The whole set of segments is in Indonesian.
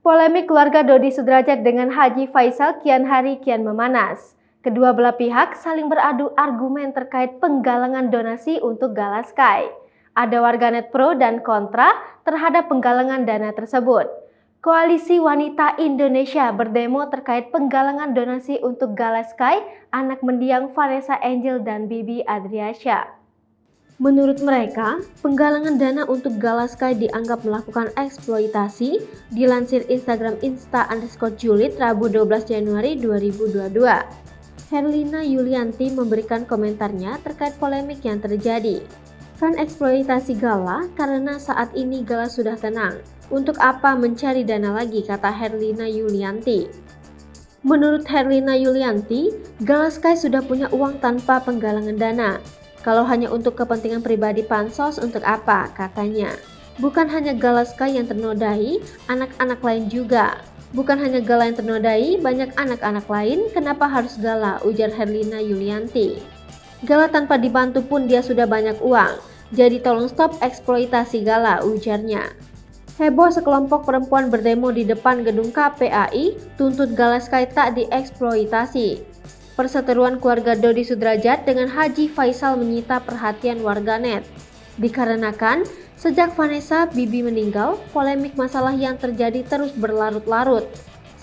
Polemik keluarga Dodi Sudrajat dengan Haji Faisal kian hari kian memanas. Kedua belah pihak saling beradu argumen terkait penggalangan donasi untuk Gala Sky. Ada warganet pro dan kontra terhadap penggalangan dana tersebut. Koalisi Wanita Indonesia berdemo terkait penggalangan donasi untuk Gala Sky, anak mendiang Vanessa Angel dan Bibi Adriasya. Menurut mereka, penggalangan dana untuk Gala Sky dianggap melakukan eksploitasi, dilansir Instagram Insta_Julid Rabu 12 Januari 2022. Herlina Yulianti memberikan komentarnya terkait polemik yang terjadi. Kan eksploitasi Gala karena saat ini Gala sudah tenang. Untuk apa mencari dana lagi, kata Herlina Yulianti. Menurut Herlina Yulianti, Gala Sky sudah punya uang tanpa penggalangan dana. Kalau hanya untuk kepentingan pribadi pansos, untuk apa? Katanya. Bukan hanya Gala Sky yang ternodai, anak-anak lain juga. Bukan hanya Gala yang ternodai, banyak anak-anak lain, kenapa harus Gala? Ujar Herlina Yulianti. Gala tanpa dibantu pun dia sudah banyak uang, jadi tolong stop eksploitasi Gala, ujarnya. Heboh sekelompok perempuan berdemo di depan gedung KPAI, tuntut Gala Sky tak dieksploitasi. Perseteruan keluarga Dodi Sudrajat dengan Haji Faisal menyita perhatian warganet. Dikarenakan sejak Vanessa Bibi meninggal, polemik masalah yang terjadi terus berlarut-larut.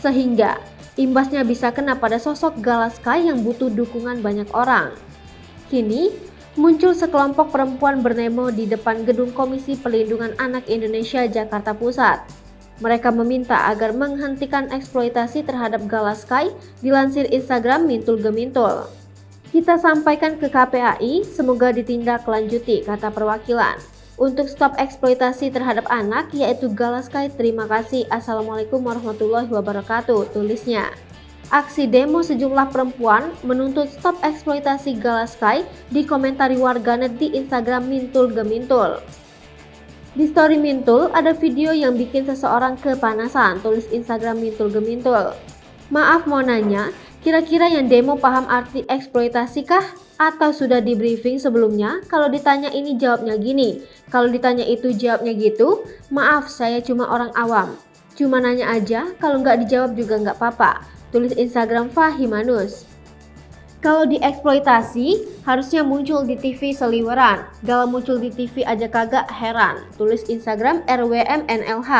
Sehingga imbasnya bisa kena pada sosok Gala Sky yang butuh dukungan banyak orang. Kini muncul sekelompok perempuan berdemo di depan gedung Komisi Perlindungan Anak Indonesia Jakarta Pusat. Mereka meminta agar menghentikan eksploitasi terhadap Gala Sky, dilansir Instagram Mintul Gemintul. Kita sampaikan ke KPAI, semoga ditindaklanjuti, kata perwakilan. Untuk stop eksploitasi terhadap anak, yaitu Gala Sky, terima kasih. Assalamualaikum warahmatullahi wabarakatuh, tulisnya. Aksi demo sejumlah perempuan menuntut stop eksploitasi Gala Sky dikomentari warganet di Instagram Mintul Gemintul. Di story Mintul ada video yang bikin seseorang kepanasan, tulis Instagram Mintul Gemintul. Maaf mau nanya, kira-kira yang demo paham arti eksploitasi kah? Atau sudah di briefing sebelumnya? Kalau ditanya ini jawabnya gini, kalau ditanya itu jawabnya gitu? Maaf, saya cuma orang awam. Cuma nanya aja, kalau nggak dijawab juga nggak apa-apa, tulis Instagram Fahimanus. Kalau dieksploitasi, harusnya muncul di TV seliweran. Gala muncul di TV aja kagak, heran. Tulis Instagram RWMNLH.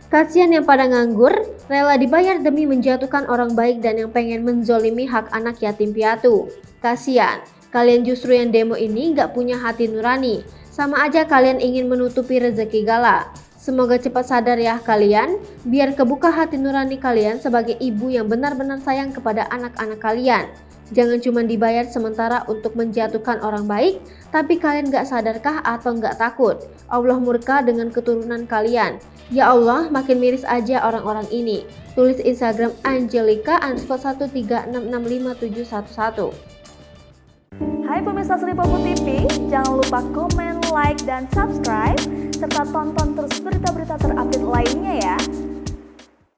Kasian yang pada nganggur, rela dibayar demi menjatuhkan orang baik dan yang pengen menzolimi hak anak yatim piatu. Kasian, kalian justru yang demo ini gak punya hati nurani. Sama aja kalian ingin menutupi rezeki Gala. Semoga cepat sadar ya kalian, biar kebuka hati nurani kalian sebagai ibu yang benar-benar sayang kepada anak-anak kalian. Jangan cuma dibayar sementara untuk menjatuhkan orang baik, tapi kalian gak sadarkah atau gak takut? Allah murka dengan keturunan kalian. Ya Allah, makin miris aja orang-orang ini. Tulis Instagram Angelika_136657111. Hai pemirsa Sri Popo TV, jangan lupa komen, like, dan subscribe, serta tonton terus berita-berita terupdate lainnya ya.